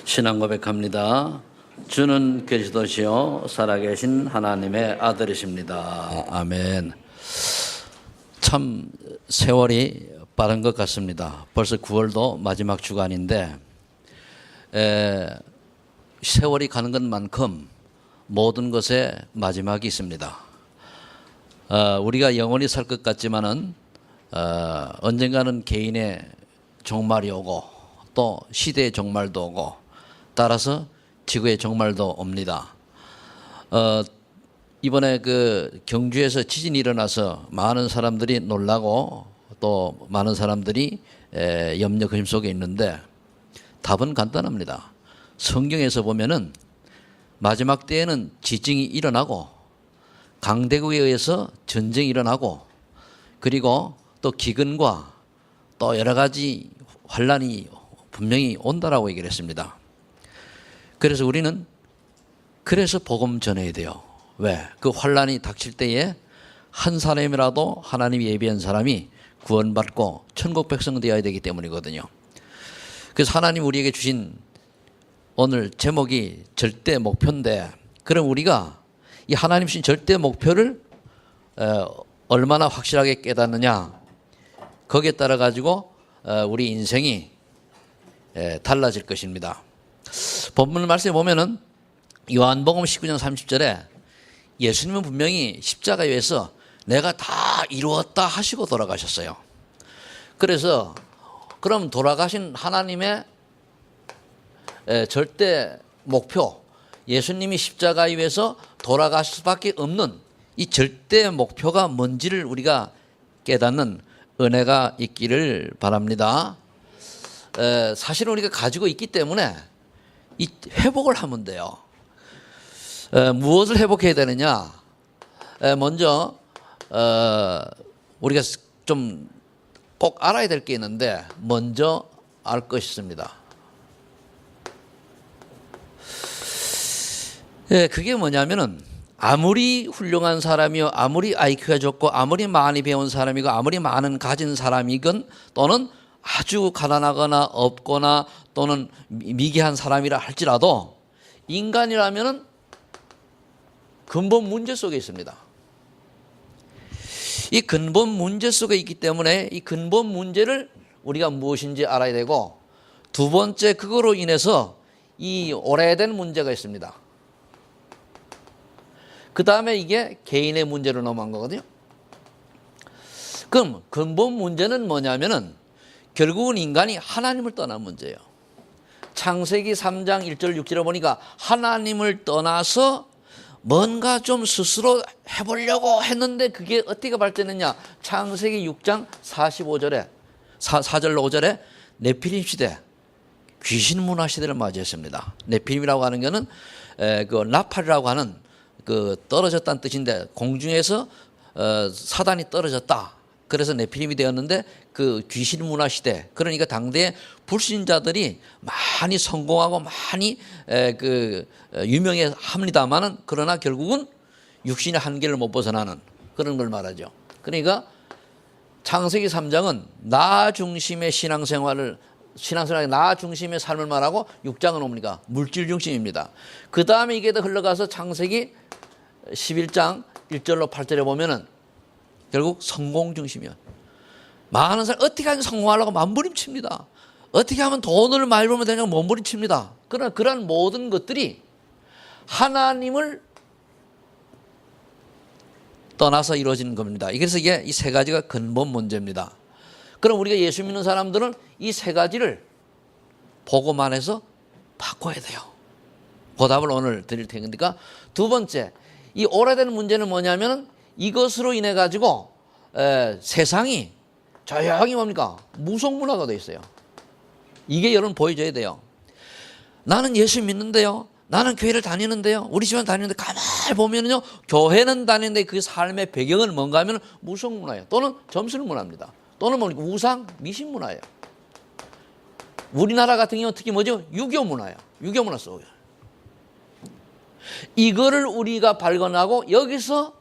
신앙 고백합니다. 주는 그리스도시요 살아계신 하나님의 아들이십니다. 아멘. 참 세월이 빠른 것 같습니다. 벌써 9월도 마지막 주간인데 세월이 가는 것만큼 모든 것에 마지막이 있습니다. 우리가 영원히 살 것 같지만은 언젠가는 개인의 종말이 오고 또 시대의 종말도 오고 따라서 지구의 종말도 옵니다. 이번에 그 경주에서 지진이 일어나서 많은 사람들이 놀라고 또 많은 사람들이 염려 근심 속에 있는데 답은 간단합니다. 성경에서 보면은 마지막 때에는 지진이 일어나고 강대국에 의해서 전쟁이 일어나고 그리고 또 기근과 또 여러 가지 환란이 분명히 온다라고 얘기를 했습니다. 그래서 우리는 그래서 복음 전해야 돼요. 왜? 그 환란이 닥칠 때에 한 사람이라도 하나님이 예비한 사람이 구원받고 천국 백성 되어야 되기 때문이거든요. 그래서 하나님 우리에게 주신 오늘 제목이 절대 목표인데, 그럼 우리가 이 하나님 주신 절대 목표를 얼마나 확실하게 깨닫느냐, 거기에 따라 가지고 우리 인생이 달라질 것입니다. 본문 말씀에 보면은 요한복음 19장 30절에 예수님은 분명히 십자가에 의해서 내가 다 이루었다 하시고 돌아가셨어요. 그래서 그럼 돌아가신 하나님의 절대 목표, 예수님이 십자가에 의해서 돌아가실 수밖에 없는 이 절대 목표가 뭔지를 우리가 깨닫는 은혜가 있기를 바랍니다. 사실은 우리가 가지고 있기 때문에 이 회복을 하면 돼요. 무엇을 회복해야 되느냐? 먼저 우리가 좀 꼭 알아야 될 게 있는데 먼저 알 것이 있습니다. 그게 뭐냐면은 아무리 훌륭한 사람이요, 아무리 IQ가 좋고 아무리 많이 배운 사람이고 아무리 많은 가진 사람이건 또는 아주 가난하거나 없거나 또는 미개한 사람이라 할지라도 인간이라면은 근본 문제 속에 있습니다. 이 근본 문제 속에 있기 때문에 이 근본 문제를 우리가 무엇인지 알아야 되고, 두 번째 그거로 인해서 이 오래된 문제가 있습니다. 그 다음에 이게 개인의 문제로 넘어간 거거든요. 그럼 근본 문제는 뭐냐면은 결국은 인간이 하나님을 떠난 문제예요. 창세기 3장 1절 6절에 보니까 하나님을 떠나서 뭔가 좀 스스로 해보려고 했는데 그게 어떻게 발전했냐. 창세기 6장 45절에 4절로 5절에 네피림 시대, 귀신 문화 시대를 맞이했습니다. 네피림이라고 하는 거는 그 나팔이라고 하는 그 떨어졌다는 뜻인데 공중에서 사단이 떨어졌다. 그래서 네피림이 되었는데 그 귀신 문화 시대, 그러니까 당대의 불신자들이 많이 성공하고 많이 유명해 합니다만은 그러나 결국은 육신의 한계를 못 벗어나는 그런 걸 말하죠. 그러니까 창세기 3장은 나 중심의 신앙생활에 나 중심의 삶을 말하고 6장은 뭡니까? 물질 중심입니다. 그 다음에 이게 더 흘러가서 창세기 11장 1절로 8절에 보면은 결국 성공 중심이야. 많은 사람 어떻게 하면 성공하려고 몸부림칩니다. 어떻게 하면 돈을 많이 벌면 되냐고 몸부림칩니다. 그러나 그러한 모든 것들이 하나님을 떠나서 이루어지는 겁니다. 그래서 이게 이 세 가지가 근본 문제입니다. 그럼 우리가 예수 믿는 사람들은 이 세 가지를 보고만 해서 바꿔야 돼요. 그 답을 오늘 드릴 테니까, 두 번째, 이 오래된 문제는 뭐냐면 이것으로 인해 가지고 세상이 조용히 뭡니까? 무속문화가 되어 있어요. 이게 여러분 보여줘야 돼요. 나는 예수 믿는데요, 나는 교회를 다니는데요, 우리 집안 다니는데 가만히 보면요 교회는 다니는데 그 삶의 배경은 뭔가 하면 무속문화예요. 또는 점술문화입니다. 또는 뭡니까? 우상 미신문화예요. 우리나라 같은 경우는 특히 뭐죠? 유교문화예요. 유교문화 속에 이거를 우리가 발견하고 여기서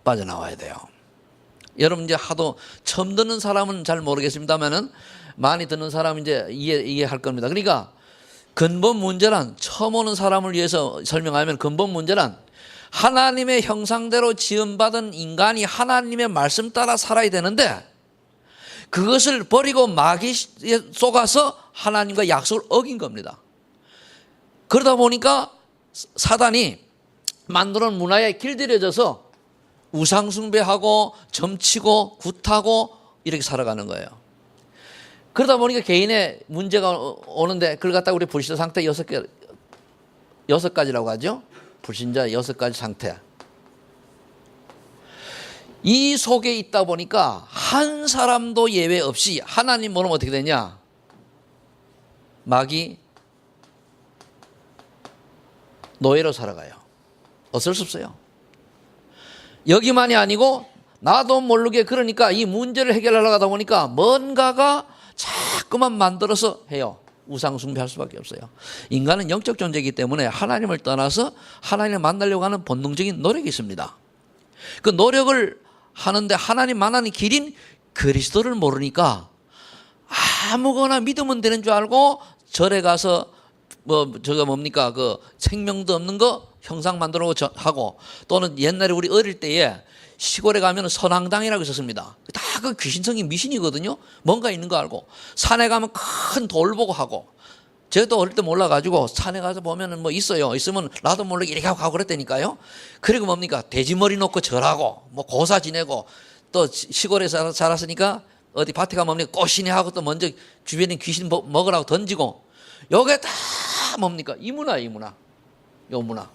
빠져나와야 돼요. 여러분 이제 하도 처음 듣는 사람은 잘 모르겠습니다만은 많이 듣는 사람은 이제 이해할 겁니다. 그러니까 근본 문제란, 처음 오는 사람을 위해서 설명하면 근본 문제란 하나님의 형상대로 지음받은 인간이 하나님의 말씀 따라 살아야 되는데 그것을 버리고 마귀에 속아서 하나님과 약속을 어긴 겁니다. 그러다 보니까 사단이 만드는 문화에 길들여져서 우상숭배하고 점치고 굿하고 이렇게 살아가는 거예요. 그러다 보니까 개인의 문제가 오는데 그걸 갖다가 우리 불신자 상태 6가지라고 하죠. 불신자 6가지 상태. 이 속에 있다 보니까 한 사람도 예외 없이 하나님 모르면 어떻게 되냐? 마귀 노예로 살아가요. 어쩔 수 없어요. 여기만이 아니고 나도 모르게 그러니까 이 문제를 해결하려고 하다 보니까 뭔가가 자꾸만 만들어서 해요. 우상숭배할 수밖에 없어요. 인간은 영적 존재이기 때문에 하나님을 떠나서 하나님을 만나려고 하는 본능적인 노력이 있습니다. 그 노력을 하는데 하나님 만나는 길인 그리스도를 모르니까 아무거나 믿으면 되는 줄 알고 절에 가서 저거 뭡니까 그 생명도 없는 거 형상 만들어 하고 또는 옛날에 우리 어릴 때에 시골에 가면 선앙당이라고 있었습니다. 다 그 귀신성이 미신이거든요. 뭔가 있는 거 알고 산에 가면 큰 돌 보고 하고 저도 어릴 때 몰라가지고 산에 가서 보면은 뭐 있어요. 있으면 나도 모르게 이렇게 하고 그랬다니까요. 그리고 뭡니까 돼지머리 놓고 절하고 뭐 고사 지내고 또 시골에 자랐으니까 어디 밭에 가면 뭡니까 꼬시네 하고 또 먼저 주변에 귀신 먹으라고 던지고 요게 다 뭡니까 이 문화 요 문화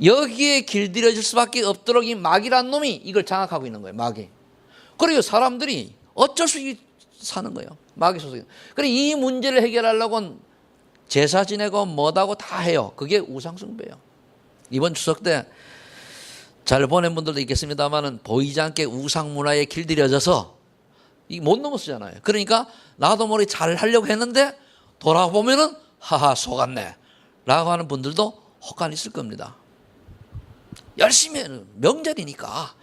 여기에 길들여질 수밖에 없도록 이 마귀란 놈이 이걸 장악하고 있는 거예요. 마귀. 그리고 사람들이 어쩔 수 없이 사는 거예요. 마귀 소속이. 그래 이 문제를 해결하려고 제사 지내고 뭐다고 다 해요. 그게 우상숭배예요. 이번 추석 때 잘 보낸 분들도 있겠습니다만은 보이지 않게 우상 문화에 길들여져서 이 못 넘었잖아요. 그러니까 나도 모르게 잘 하려고 했는데 돌아보면은 하하 속았네 라고 하는 분들도 혹간 있을 겁니다. 열심히 해는 명절이니까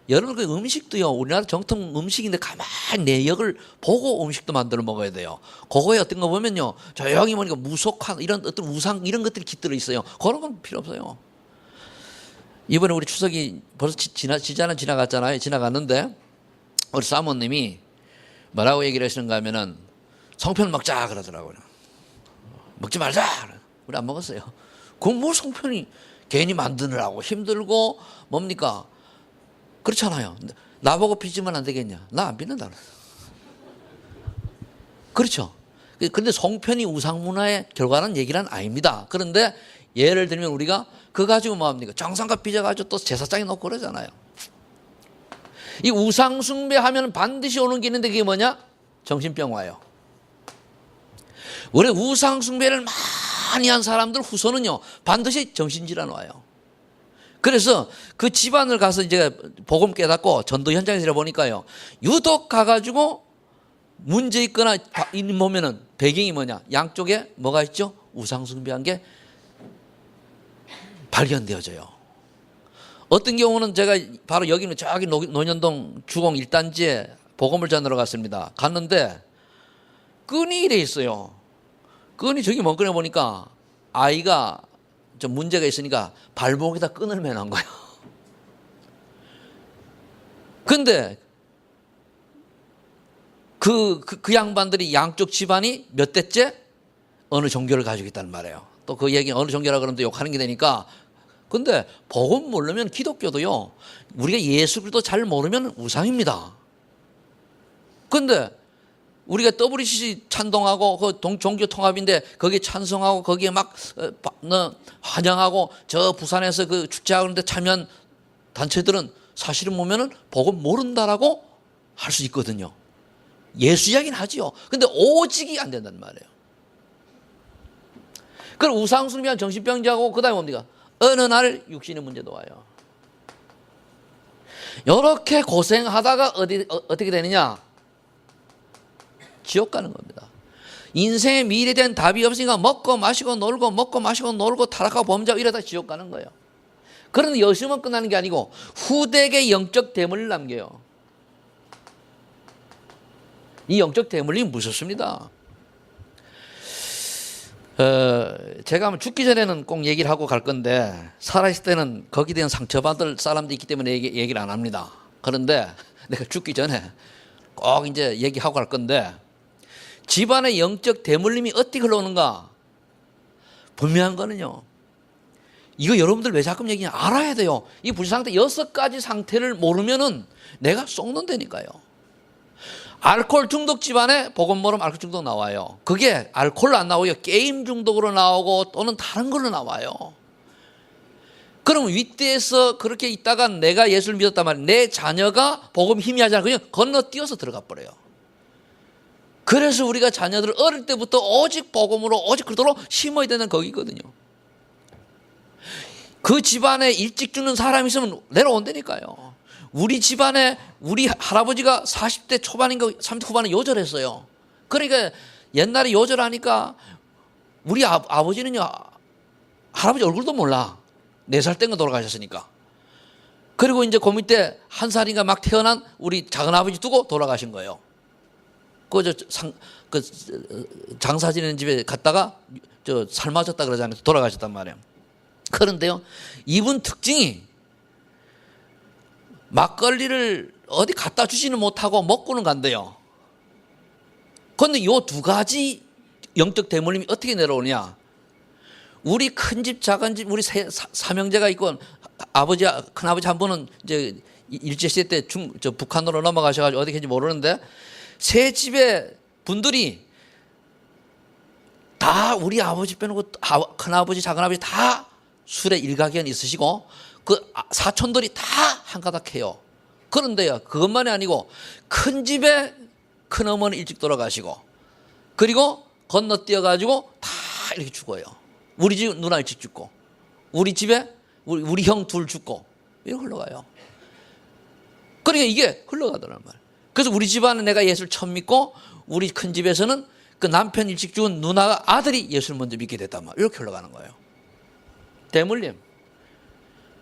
여러분 그 음식도요 우리나라 정통 음식인데 가만히 내역을 보고 음식도 만들어 먹어야 돼요. 그거에 어떤 거 보면요 조용히 보니까 무속한 이런 어떤 우상 이런 것들이 깃들어 있어요. 그런 건 필요 없어요. 이번에 우리 추석이 벌써 지나갔잖아요. 지나갔는데 우리 사모님이 뭐라고 얘기를 하시는가 하면은 송편 먹자 그러더라고요. 먹지 말자. 우리 안 먹었어요. 그럼 뭐 송편이 괜히 만드느라고 힘들고 뭡니까? 그렇잖아요. 나보고 빚으면 안 되겠냐? 나 안 빚는다. 그렇죠. 그런데 송편이 우상문화의 결과는 얘기는 아닙니다. 그런데 예를 들면 우리가 그거 가지고 뭐합니까? 정상값 빚어가지고 또 제사장에 놓고 그러잖아요. 이 우상숭배하면 반드시 오는 게 있는데 그게 뭐냐? 정신병 와요. 원래 우상숭배를 많이 한 사람들 후손은요 반드시 정신질환 와요. 그래서 그 집안을 가서 이제 복음 깨닫고 전도 현장에서 보니까요 유독 가가지고 문제 있거나 보면은 배경이 뭐냐 양쪽에 뭐가 있죠? 우상숭배한 게 발견되어져요. 어떤 경우는 제가 바로 여기는 저기 논현동 주공 1단지에 복음을 전하러 갔습니다. 갔는데 끈이 이래 있어요. 끈이 저기 먼 끈에 보니까 아이가 좀 문제가 있으니까 발목에다 끈을 매놓은 거예요. 근데 그 양반들이 양쪽 집안이 몇 대째 어느 종교를 가지고 있다는 말이에요. 또 그 얘기 어느 종교라 그러면 또 욕하는 게 되니까. 근데 복음 모르면 기독교도요. 우리가 예수 그리스도 잘 모르면 우상입니다. 근데 우리가 WCC 찬동하고 그 종교 통합인데 거기에 찬송하고 거기에 막 환영하고 저 부산에서 그 축제하는데 참여한 단체들은 사실은 보면은 복음 모른다라고 할 수 있거든요. 예수 이야기는 하지요. 근데 오직이 안 된단 말이에요. 그럼 우상숭배한 정신병자고 그다음에 뭡니까? 어느 날 육신의 문제도 와요. 이렇게 고생하다가 어떻게 되느냐? 지옥 가는 겁니다. 인생의 미래에 대한 답이 없으니까 먹고 마시고 놀고 타락하고 범죄하고 이러다 지옥 가는 거예요. 그런데 여심은 끝나는 게 아니고 후대에게 영적 대물을 남겨요. 이 영적 대물이 무섭습니다. 제가 아마 죽기 전에는 꼭 얘기를 하고 갈 건데 살아있을 때는 거기에 대한 상처받을 사람도 있기 때문에 얘기를 안 합니다. 그런데 내가 죽기 전에 꼭 이제 얘기하고 갈 건데 집안의 영적 대물림이 어떻게 흘러오는가 분명한 거는요. 이거 여러분들 왜 자꾸 얘기냐 알아야 돼요. 이 불상태 6가지 상태를 모르면은 내가 썩는다니까요. 알코올 중독 집안에 복음 모르면 알코올 중독 나와요. 그게 알코올로 안 나오고요. 게임 중독으로 나오고 또는 다른 걸로 나와요. 그럼 윗대에서 그렇게 있다가 내가 예수를 믿었단 말이에요. 내 자녀가 복음 희미하잖아요. 그냥 건너뛰어서 들어가 버려요. 그래서 우리가 자녀들을 어릴 때부터 오직 복음으로 오직 그리스도로 심어야 되는 거기거든요. 그 집안에 일찍 죽는 사람이 있으면 내려온다니까요. 우리 집안에 우리 할아버지가 40대 초반인가 30대 후반에 요절했어요. 그러니까 옛날에 요절하니까 우리 아버지는요 할아버지 얼굴도 몰라. 4살 때가 돌아가셨으니까. 그리고 이제 그 밑에 1살인가 막 태어난 우리 작은아버지 두고 돌아가신 거예요. 장사 지내는 집에 갔다가 삶아졌다 그러잖아요. 돌아가셨단 말이에요. 그런데요, 이분 특징이 막걸리를 어디 갖다 주지는 못하고 먹고는 간대요. 그런데 요 2가지 영적 대물림이 어떻게 내려오냐? 우리 큰 집, 작은 집, 우리 삼형제가 있고 아버지, 큰아버지 한 분은 이제 일제시대 때 북한으로 넘어가셔가지고 어디 계신지 모르는데 세 집의 분들이 다 우리 아버지 빼놓고 큰아버지, 작은아버지 다 술에 일가견 있으시고 그 사촌들이 다 한가닥해요. 그런데요, 그것만이 아니고 큰 집에 큰어머니 일찍 돌아가시고 그리고 건너뛰어가지고 다 이렇게 죽어요. 우리 집 누나 일찍 죽고 우리 집에 우리 형 둘 죽고 이렇게 흘러가요. 그러니까 이게 흘러가더란 말이에요. 그래서 우리 집안은 내가 예수를 처음 믿고 우리 큰 집에서는 그 남편 일찍 죽은 누나가 아들이 예수를 먼저 믿게 됐단 말이에요. 이렇게 흘러가는 거예요. 대물림.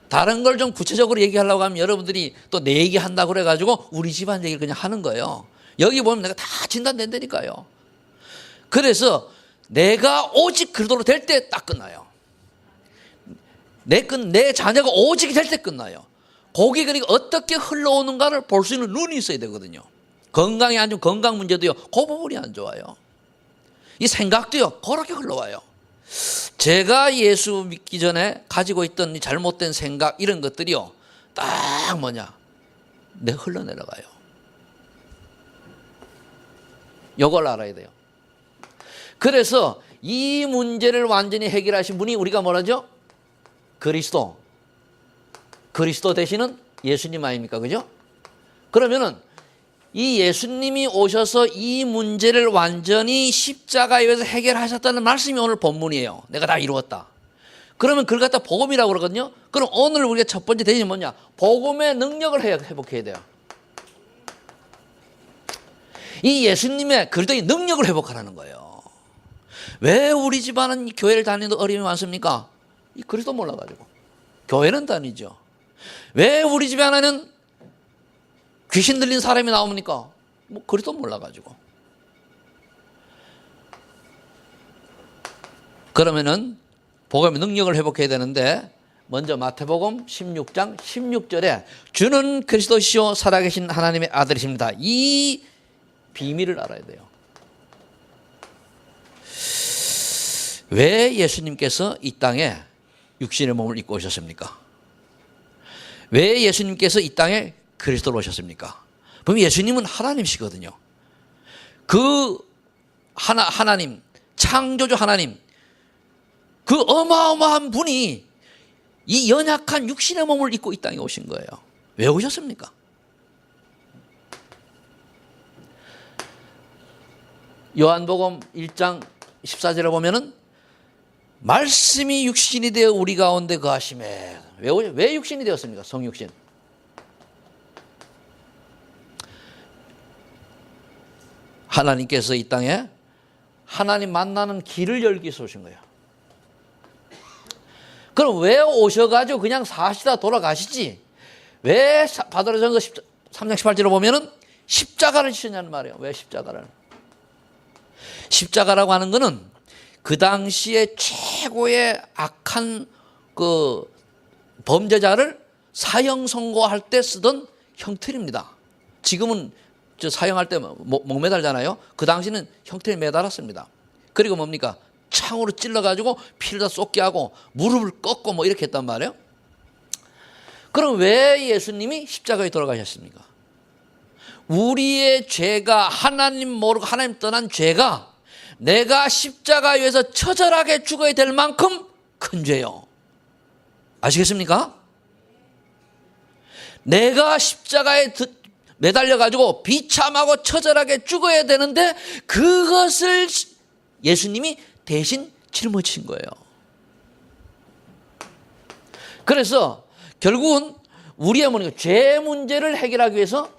다른 걸 좀 구체적으로 얘기하려고 하면 여러분들이 또 내 얘기한다고 그래가지고 우리 집안 얘기를 그냥 하는 거예요. 여기 보면 내가 다 진단된다니까요. 그래서 내가 오직 그리스도로 될 때 딱 끝나요. 내 자녀가 오직이 될 때 끝나요. 거기 그러니까 어떻게 흘러오는가를 볼 수 있는 눈이 있어야 되거든요. 건강이 안 좋은 건강 문제도요. 그 부분이 안 좋아요. 이 생각도요. 그렇게 흘러와요. 제가 예수 믿기 전에 가지고 있던 잘못된 생각 이런 것들이요. 딱 내 흘러내려가요. 이걸 알아야 돼요. 그래서 이 문제를 완전히 해결하신 분이 우리가 뭐라죠? 그리스도 되시는 예수님 아닙니까? 그죠? 그러면은 이 예수님이 오셔서 이 문제를 완전히 십자가에서 해결하셨다는 말씀이 오늘 본문이에요. 내가 다 이루었다. 그러면 그걸 갖다 복음이라고 그러거든요. 그럼 오늘 우리가 첫 번째 대신이 뭐냐? 복음의 능력을 회복해야 돼요. 이 예수님의 그리스도의 능력을 회복하라는 거예요. 왜 우리 집안은 교회를 다니는 어려움이 많습니까? 이 그리스도 몰라가지고. 교회는 다니죠. 왜 우리 집안에는 귀신 들린 사람이 나옵니까? 그리스도 몰라가지고. 그러면은 복음의 능력을 회복해야 되는데 먼저 마태복음 16장 16절에 주는 그리스도시요 살아계신 하나님의 아들이십니다. 이 비밀을 알아야 돼요. 왜 예수님께서 이 땅에 육신의 몸을 입고 오셨습니까? 왜 예수님께서 이 땅에 그리스도로 오셨습니까? 그럼 예수님은 하나님이시거든요. 그 하나님, 창조주 하나님, 그 어마어마한 분이 이 연약한 육신의 몸을 입고 이 땅에 오신 거예요. 왜 오셨습니까? 요한복음 1장 14절에 보면은 말씀이 육신이 되어 우리 가운데 거하심에 왜 육신이 되었습니까? 성육신. 하나님께서 이 땅에 하나님 만나는 길을 열기 위해서 오신 거예요. 그럼 왜 오셔가지고 그냥 사시다 돌아가시지? 왜 바다로전서 3장 18절에 보면은 십자가를 지셨냐는 말이에요. 왜 십자가를? 십자가라고 하는 거는 그 당시에 최고의 악한 그 범죄자를 사형 선고할 때 쓰던 형틀입니다. 지금은 저 사형할 때 목 매달잖아요. 그 당시는 형틀에 매달았습니다. 그리고 뭡니까? 창으로 찔러가지고 피를 다 쏟게 하고 무릎을 꺾고 뭐 이렇게 했단 말이에요. 그럼 왜 예수님이 십자가에 돌아가셨습니까? 우리의 죄가 하나님 모르고 하나님 떠난 죄가 내가 십자가 위에서 처절하게 죽어야 될 만큼 큰 죄요. 아시겠습니까? 내가 십자가에 매달려가지고 비참하고 처절하게 죽어야 되는데 그것을 예수님이 대신 짊어진 거예요. 그래서 결국은 우리의 죄 문제를 해결하기 위해서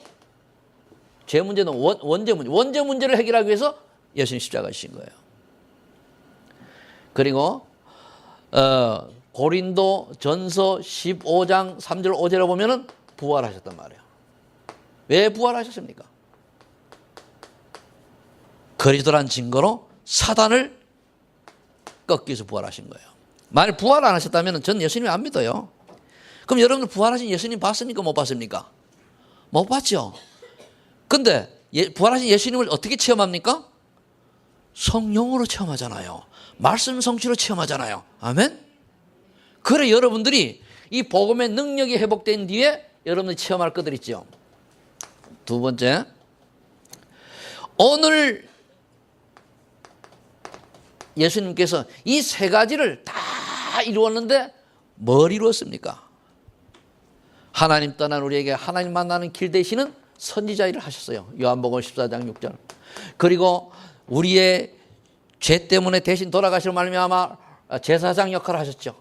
죄 문제는 원죄 문제를 해결하기 위해서 예수님 십자가에 지신 거예요. 그리고 고린도 전서 15장 3절 5절에 보면은 부활하셨단 말이에요. 왜 부활하셨습니까? 그리스도란 증거로 사단을 꺾기 위해서 부활하신 거예요. 만약 부활 안 하셨다면 전 예수님 안 믿어요. 그럼 여러분들 부활하신 예수님 봤습니까? 못 봤습니까? 못 봤죠. 근데 부활하신 예수님을 어떻게 체험합니까? 성령으로 체험하잖아요. 말씀 성취로 체험하잖아요. 아멘? 그래 여러분들이 이 복음의 능력이 회복된 뒤에 여러분들이 체험할 것들 있죠. 두 번째, 오늘 예수님께서 이 세 가지를 다 이루었는데 뭘 이루었습니까? 하나님 떠난 우리에게 하나님 만나는 길 되시는 선지자 일을 하셨어요. 요한복음 14장 6절. 그리고 우리의 죄 때문에 대신 돌아가시는 말미암아 제사장 역할을 하셨죠.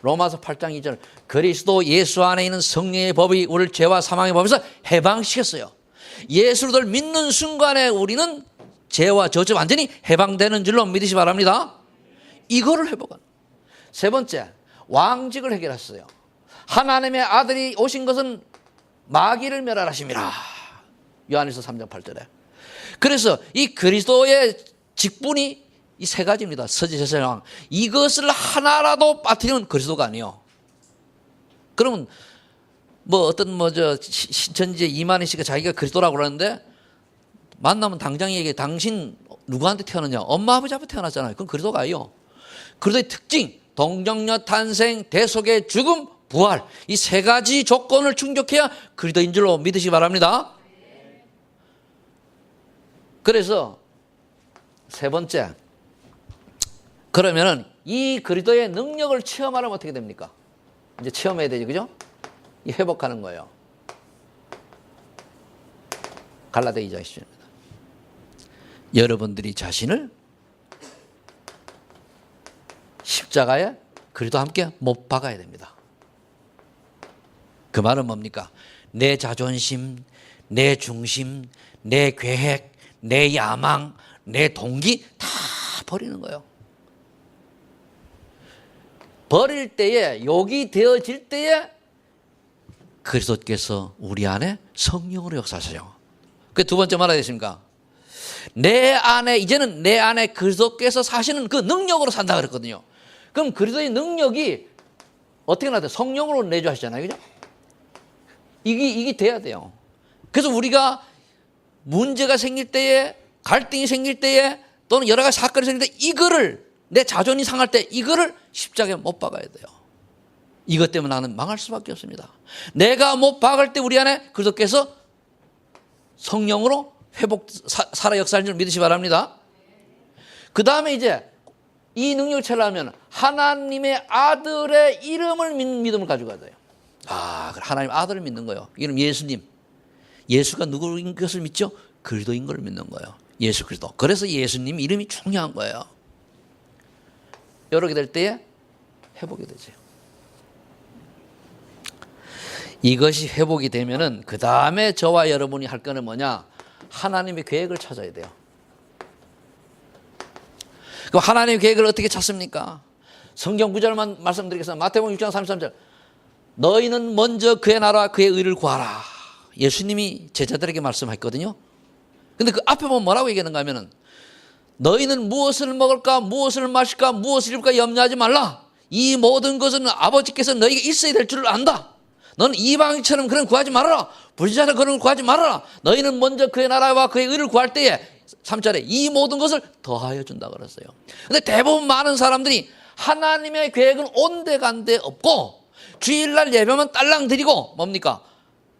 로마서 8장 2절. 그리스도 예수 안에 있는 성령의 법이 우리를 죄와 사망의 법에서 해방시켰어요. 예수를 믿는 순간에 우리는 죄와 저주 완전히 해방되는 줄로 믿으시 바랍니다. 이거를 회복한. 세 번째, 왕직을 해결했어요. 하나님의 아들이 오신 것은 마귀를 멸하심이라. 요한일서 3장 8절에. 그래서 이 그리스도의 직분이 이 세 가지입니다. 서지, 제사, 왕. 이것을 하나라도 빠뜨리면 그리스도가 아니에요. 그러면 어떤 신천지 이만희 씨가 자기가 그리스도라고 그러는데 만나면 당장 얘기해. 당신 누구한테 태어났냐? 엄마 아버지한테 태어났잖아요. 그건 그리스도가 아니에요. 그리스도의 특징, 동정녀 탄생, 대속의 죽음, 부활. 이 세 가지 조건을 충족해야 그리스도인 줄로 믿으시기 바랍니다. 그래서 세 번째, 그러면은 이 그리스도의 능력을 체험하려면 어떻게 됩니까? 이제 체험해야 되죠, 그죠? 이 회복하는 거예요. 갈라디아 2장 10절입니다. 여러분들이 자신을 십자가에 그리스도와 함께 못 박아야 됩니다. 그 말은 뭡니까? 내 자존심, 내 중심, 내 계획, 내 야망, 내 동기 다 버리는 거예요. 버릴 때에, 욕이 되어질 때에 그리스도께서 우리 안에 성령으로 역사하셔요. 그 두 번째 말해야 되십니까? 내 안에, 이제는 내 안에 그리스도께서 사시는 그 능력으로 산다 그랬거든요. 그럼 그리스도의 능력이 어떻게 나타나요? 성령으로 내주하시잖아요. 그죠? 이게 돼야 돼요. 그래서 우리가 문제가 생길 때에, 갈등이 생길 때에, 또는 여러 가지 사건이 생길 때 이거를, 내 자존이 상할 때 이거를 십자가에 못 박아야 돼요. 이것 때문에 나는 망할 수밖에 없습니다. 내가 못 박을 때 우리 안에 그리스도께서 성령으로 회복, 살아 역사하는 줄 믿으시 바랍니다. 그 다음에 이제 이 능력을 채우려면 하나님의 아들의 이름을 믿는 믿음을 가지고 가야 돼요. 하나님 아들을 믿는 거예요. 이름 예수님. 예수가 누구인 것을 믿죠? 그리스도인 걸 믿는 거예요. 예수 그리스도. 그래서 예수님 이름이 중요한 거예요. 이렇게 될 때에 회복이 되죠. 이것이 회복이 되면은 그 다음에 저와 여러분이 할 거는 뭐냐? 하나님의 계획을 찾아야 돼요. 그럼 하나님의 계획을 어떻게 찾습니까? 성경 구절만 말씀드리겠습니다. 마태복음 6장 33절. 너희는 먼저 그의 나라와 그의 의를 구하라. 예수님이 제자들에게 말씀했거든요. 근데 그 앞에 보면 뭐라고 얘기하는가 하면은 너희는 무엇을 먹을까 무엇을 마실까 무엇을 입을까 염려하지 말라. 이 모든 것은 아버지께서 너희에게 있어야 될 줄을 안다. 너는 이방인처럼 그런 구하지 말아라. 불신자처럼 그런 걸 구하지 말아라. 너희는 먼저 그의 나라와 그의 의를 구할 때에 3절에 이 모든 것을 더하여 준다 그랬어요. 근데 대부분 많은 사람들이 하나님의 계획은 온데간데 없고 주일날 예배만 딸랑 드리고 뭡니까?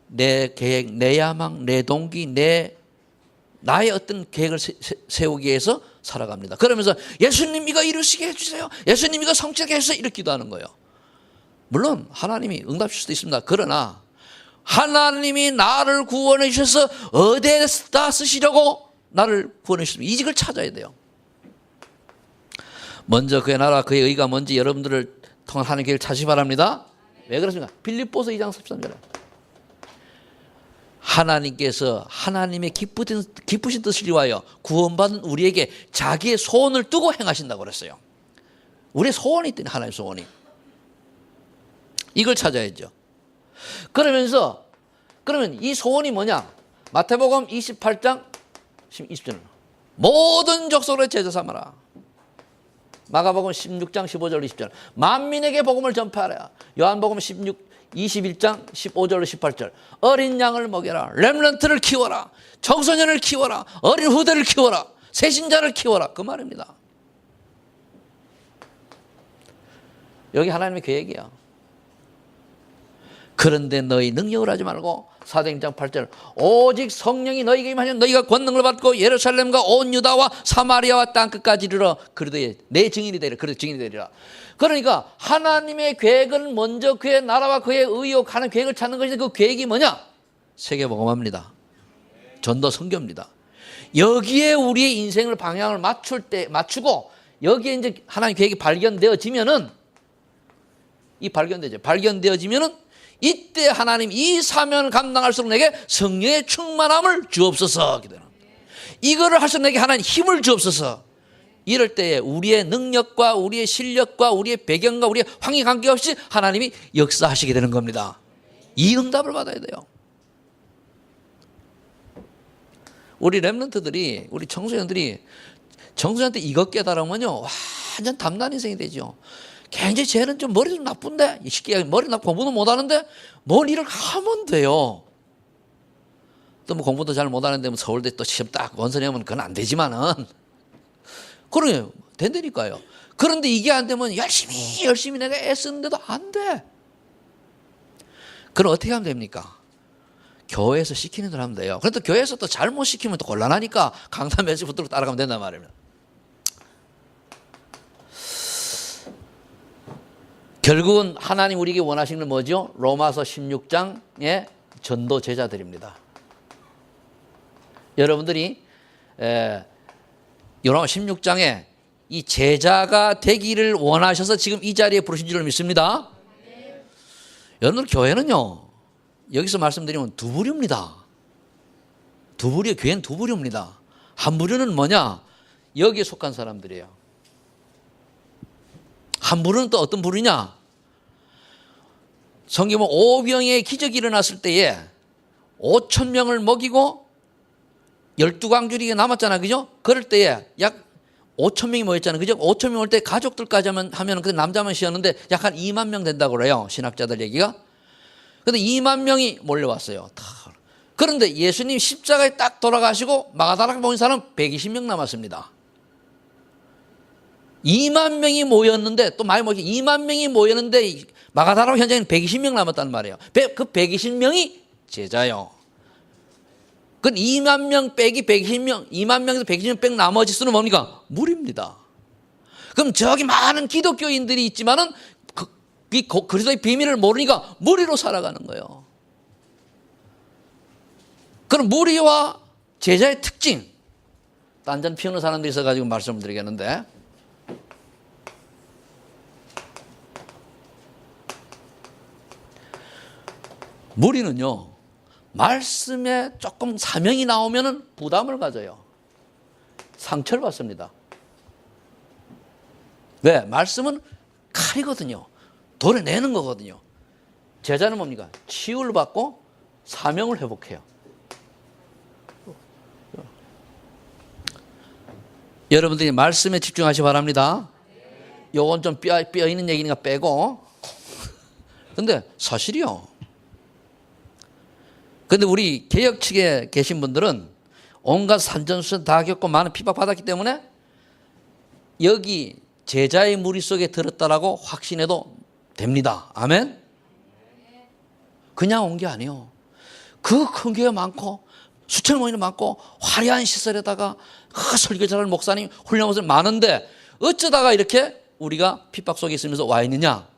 내 계획, 내 야망, 내 동기, 나의 어떤 계획을 세우기 위해서 살아갑니다. 그러면서 예수님 이거 이루시게 해주세요. 예수님 이거 성취하게 해주세요. 이렇게 기도하는 거예요. 물론 하나님이 응답 줄 수도 있습니다. 그러나 하나님이 나를 구원해 주셔서 어디에다 쓰시려고 나를 구원해 주셨습니다. 이직을 찾아야 돼요. 먼저 그의 나라 그의 의가 뭔지 여러분들을 통한 하나님의 계획을 찾으시 바랍니다. 왜 그렇습니까? 빌립보서 2장 13절에 하나님께서 하나님의 기쁘신 뜻을 위하여 구원받은 우리에게 자기의 소원을 두고 행하신다고 그랬어요. 우리의 소원이 있더니 하나님의 소원이. 이걸 찾아야죠. 그러면 이 소원이 뭐냐? 마태복음 28장 20절 모든 족속을 제자 삼아라. 마가복음 16장 15절 20절 만민에게 복음을 전파하라. 요한복음 21장 15절 18절 어린 양을 먹여라. 렘넌트를 키워라. 청소년을 키워라. 어린 후대를 키워라. 새신자를 키워라. 그 말입니다. 여기 하나님의 계획이야. 그런데 너희 능력을 하지 말고 사도행전 8절 오직 성령이 너희에게 임하시면 너희가 권능을 받고 예루살렘과 온 유다와 사마리아와 땅끝까지 이르러 그러되 내 증인이 되리라. 그래서 증인이 되리라. 그러니까 하나님의 계획은 먼저 그의 나라와 그의 의요 가는 계획을 찾는 것인데 그 계획이 뭐냐? 세계복음화입니다. 전도 선교입니다. 여기에 우리의 인생을 방향을 맞추고 여기에 이제 하나님의 계획이 발견되어지면은 발견되어지면은 이때 하나님 이 사명을 감당할수록 내게 성령의 충만함을 주옵소서. 이거를 할 수 있는 내게 하나님 힘을 주옵소서. 이럴 때에 우리의 능력과 우리의 실력과 우리의 배경과 우리의 환경 관계없이 하나님이 역사하시게 되는 겁니다. 이 응답을 받아야 돼요. 우리 렘넌트들이 우리 청소년한테 이것 깨달으면요 완전 담난 인생이 되죠. 굉장히 쟤는 좀 머리 좀 나쁜데 쉽게 머리 나쁘고 공부도 못하는데 뭘 일을 하면 돼요. 또 뭐 공부도 잘 못하는데 뭐 서울대 또 시험 딱 원서내 오면 그건 안 되지만은 그러요 된다니까요. 그런데 이게 안 되면 열심히 내가 애쓰는데도 안 돼. 그럼 어떻게 하면 됩니까? 교회에서 시키는 대로 하면 돼요. 그런데 교회에서 또 잘못 시키면 또 곤란하니까 강사 몇시 붙들고 따라가면 된단 말이에요. 결국은 하나님 우리에게 원하시는 건 뭐죠? 로마서 16장의 전도 제자들입니다. 여러분들이 로마 16장에 이 제자가 되기를 원하셔서 지금 이 자리에 부르신 줄 믿습니다. 여러분들 교회는요 여기서 말씀드리면 두 부류입니다. 교회는 두 부류입니다. 한 부류는 뭐냐? 여기에 속한 사람들이에요. 한 부류는 또 어떤 부류냐? 성경 보면 오병의 기적이 일어났을 때에 5,000명을 먹이고 12광줄이 남았잖아. 그죠? 그럴 때에 약 5,000명이 모였잖아요. 그죠? 5,000명 올 때 가족들까지 하면 그 남자만 씌었는데 약 한 2만 명 된다고 그래요. 신학자들 얘기가. 근데 2만 명이 몰려왔어요. 그런데 예수님 십자가에 딱 돌아가시고 마가다락에 모인 사람 120명 남았습니다. 2만 명이 모였는데 또 많이 모였 2만 명이 모였는데 마가다락 현장에는 120명 남았단 말이에요. 그 120명이 제자요. 그 2만 명 빼기 120명, 2만 명에서 120명 뺀 나머지 수는 뭡니까? 무리입니다. 그럼 저기 많은 기독교인들이 있지만은 그리스도의 비밀을 모르니까 무리로 살아가는 거예요. 그럼 무리와 제자의 특징, 딴전 피우는 사람들이 있어가지고 말씀을 드리겠는데, 무리는요 말씀에 조금 사명이 나오면은 부담을 가져요. 상처를 받습니다. 왜? 말씀은 칼이거든요. 도려내는 거거든요. 제자는 뭡니까? 치유를 받고 사명을 회복해요. 여러분들이 말씀에 집중하시기 바랍니다. 요건 좀 뼈 있는 얘기니까 빼고. 근데 사실이요. 근데 우리 개혁 측에 계신 분들은 온갖 산전수전 다 겪고 많은 핍박받았기 때문에 여기 제자의 무리 속에 들었다라고 확신해도 됩니다. 아멘? 그냥 온 게 아니에요. 그 큰 교회 많고 수천 모임 많고 화려한 시설에다가 설교 잘하는 목사님 훌륭한 목사님 많은데 어쩌다가 이렇게 우리가 핍박 속에 있으면서 와 있느냐?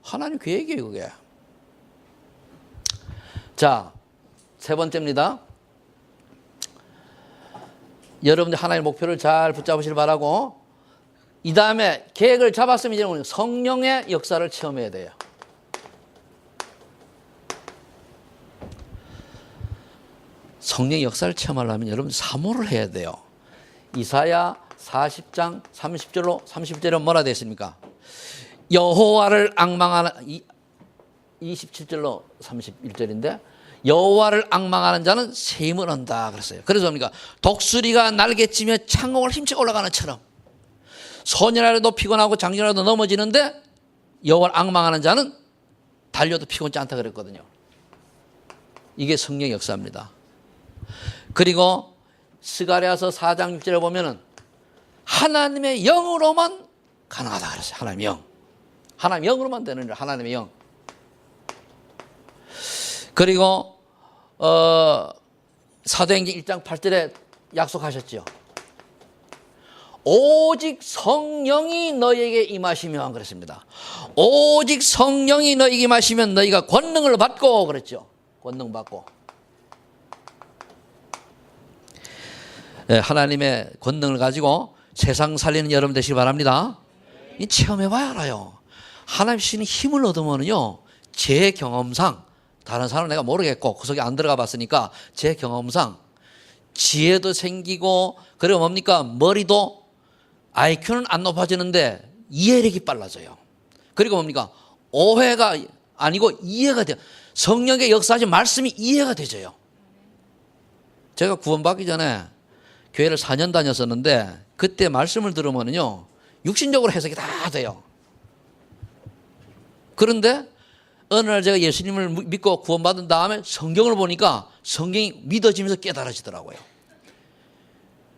하나님 계획이에요, 그게. 자, 세 번째입니다. 여러분들 하나님의 목표를 잘 붙잡으시길 바라고, 이 다음에 계획을 잡았으면 이제 우리 성령의 역사를 체험해야 돼요. 성령의 역사를 체험하려면 여러분 사모를 해야 돼요. 이사야 40장 30절로 뭐라 되어 있습니까? 여호와를 앙망하는 27절로 31절인데 여호와를 앙망하는 자는 셈을 얻는다 그랬어요. 그래서 뭡니까? 독수리가 날개치며 창공을 힘차게 올라가는 처럼 소년이라도 피곤하고 장년이라도 넘어지는데 여호와를 앙망하는 자는 달려도 피곤치 않다 그랬거든요. 이게 성령의 역사입니다. 그리고 스가랴서 4장 6절에 보면은 하나님의 영으로만 가능하다 그랬어요. 하나님의 영. 하나님의 영으로만 되는 일, 하나님의 영. 그리고 사도행전 1장 8절에 약속하셨죠. 오직 성령이 너희에게 임하시면 그랬습니다. 오직 성령이 너희에게 임하시면 너희가 권능을 받고 그랬죠. 권능 받고. 네, 하나님의 권능을 가지고 세상 살리는 여러분 되시기 바랍니다. 이 체험해봐야 알아요. 하나님 주시는 힘을 얻으면요, 제 경험상, 다른 사람은 내가 모르겠고 그 속에 안 들어가 봤으니까 제 경험상 지혜도 생기고, 그리고 뭡니까? 머리도 IQ는 안 높아지는데 이해력이 빨라져요. 그리고 뭡니까? 오해가 아니고 이해가 돼요. 성령의 역사하신 말씀이 이해가 되져요. 제가 구원받기 전에 교회를 4년 다녔었는데 그때 말씀을 들으면요 육신적으로 해석이 다 돼요. 그런데 어느 날 제가 예수님을 믿고 구원받은 다음에 성경을 보니까 성경이 믿어지면서 깨달아지더라고요.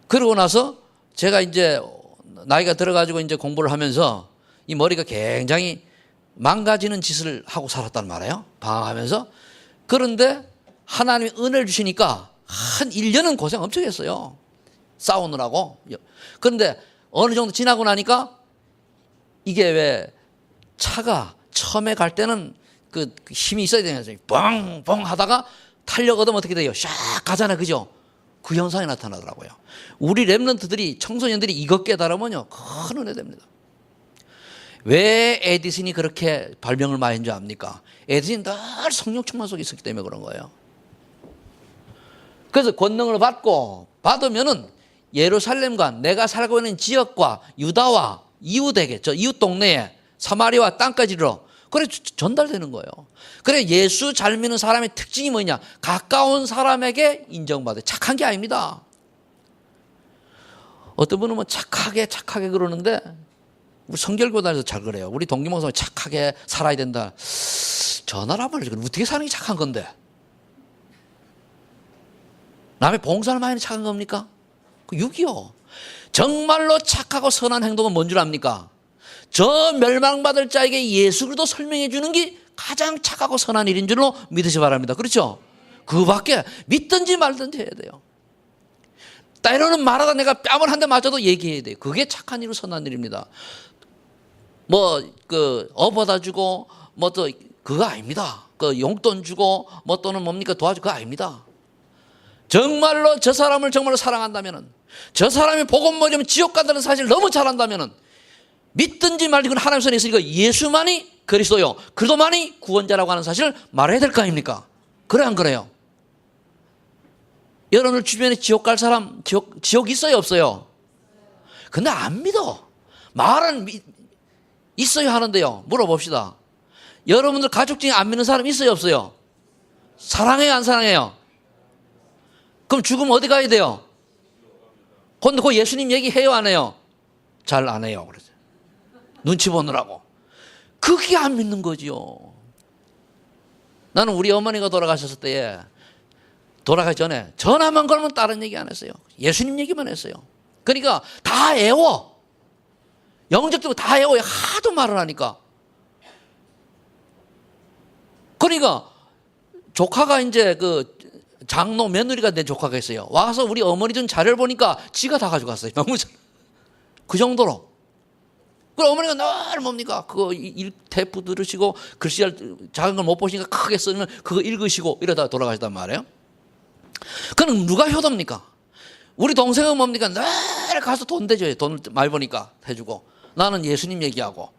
그러고 나서 제가 이제 나이가 들어가지고 이제 공부를 하면서 이 머리가 굉장히 망가지는 짓을 하고 살았단 말이에요. 방황하면서. 그런데 하나님이 은혜를 주시니까 한 1년은 고생 엄청 했어요. 싸우느라고. 그런데 어느 정도 지나고 나니까 이게 왜 차가 처음에 갈 때는 그 힘이 있어야 되는 거죠. 뻥뻥 하다가 탄력 얻으면 어떻게 돼요? 샥 가잖아요. 그죠? 그 현상이 나타나더라고요. 우리 랩런트들이, 청소년들이 이것 깨달으면요, 큰 은혜 됩니다. 왜 에디슨이 그렇게 발명을 많이 한 줄 압니까? 에디슨이 늘 성령 충만 속에 있었기 때문에 그런 거예요. 그래서 권능을 받으면은 예루살렘과 내가 살고 있는 지역과 유다와 이웃에게, 저 이웃 동네에 사마리아 땅까지 이르러 그래 전달되는 거예요. 그래 예수 잘 믿는 사람의 특징이 뭐냐? 가까운 사람에게 인정받아요. 착한 게 아닙니다. 어떤 분은 뭐 착하게 그러는데 우리 성결교단에서 잘 그래요. 우리 동기목사님 착하게 살아야 된다. 전화를 한번 해줘. 어떻게 사는 게 착한 건데? 남의 봉사를 많이 착한 겁니까? 6이요. 정말로 착하고 선한 행동은 뭔 줄 압니까? 저 멸망받을 자에게 예수 그리스도 설명해 주는 게 가장 착하고 선한 일인 줄로 믿으시 바랍니다. 그렇죠? 그밖에 믿든지 말든지 해야 돼요. 때로는 말하다 내가 뺨을 한 대 맞아도 얘기해야 돼요. 그게 착한 일이고 선한 일입니다. 받아 주고 또 그거 아닙니다. 용돈 주고 또는 뭡니까 도와주고 그거 아닙니다. 정말로 저 사람을 정말로 사랑한다면은, 저 사람이 복음 모르면 지옥 간다는 사실을 너무 잘 안다면은, 믿든지 말든지 하나님 손에 있으니까 예수만이 그리스도요, 그리스도만이 구원자라고 하는 사실을 말해야 될 거 아닙니까? 그래 안 그래요? 여러분들 주변에 지옥 갈 사람, 지옥 있어요 없어요? 근데 안 믿어. 말은 있어요 하는데요. 물어봅시다. 여러분들 가족 중에 안 믿는 사람 있어요 없어요? 사랑해요 안 사랑해요? 그럼 죽으면 어디 가야 돼요? 근데 그 예수님 얘기해요, 안 해요? 잘 안 해요. 그래서 눈치 보느라고. 그게 안 믿는 거지요. 나는 우리 어머니가 돌아가셨을 때에 돌아가기 전에 전화만 걸면 다른 얘기 안 했어요. 예수님 얘기만 했어요. 그러니까 다 애워. 영접되고 다 애워. 하도 말을 하니까. 그러니까 조카가 이제 그 장로 며느리가 된 조카가 있어요. 와서 우리 어머니 준 자료를 보니까 지가 다 가져갔어요. 그 정도로. 그 어머니가 늘 뭡니까? 그거 테이프 들으시고 글씨를 작은 걸 못 보시니까 크게 쓰면 그거 읽으시고 이러다 돌아가셨단 말이에요. 그럼 누가 효도입니까? 우리 동생은 뭡니까? 늘 가서 돈 대줘요. 돈 많이 버니까 해주고. 나는 예수님 얘기하고.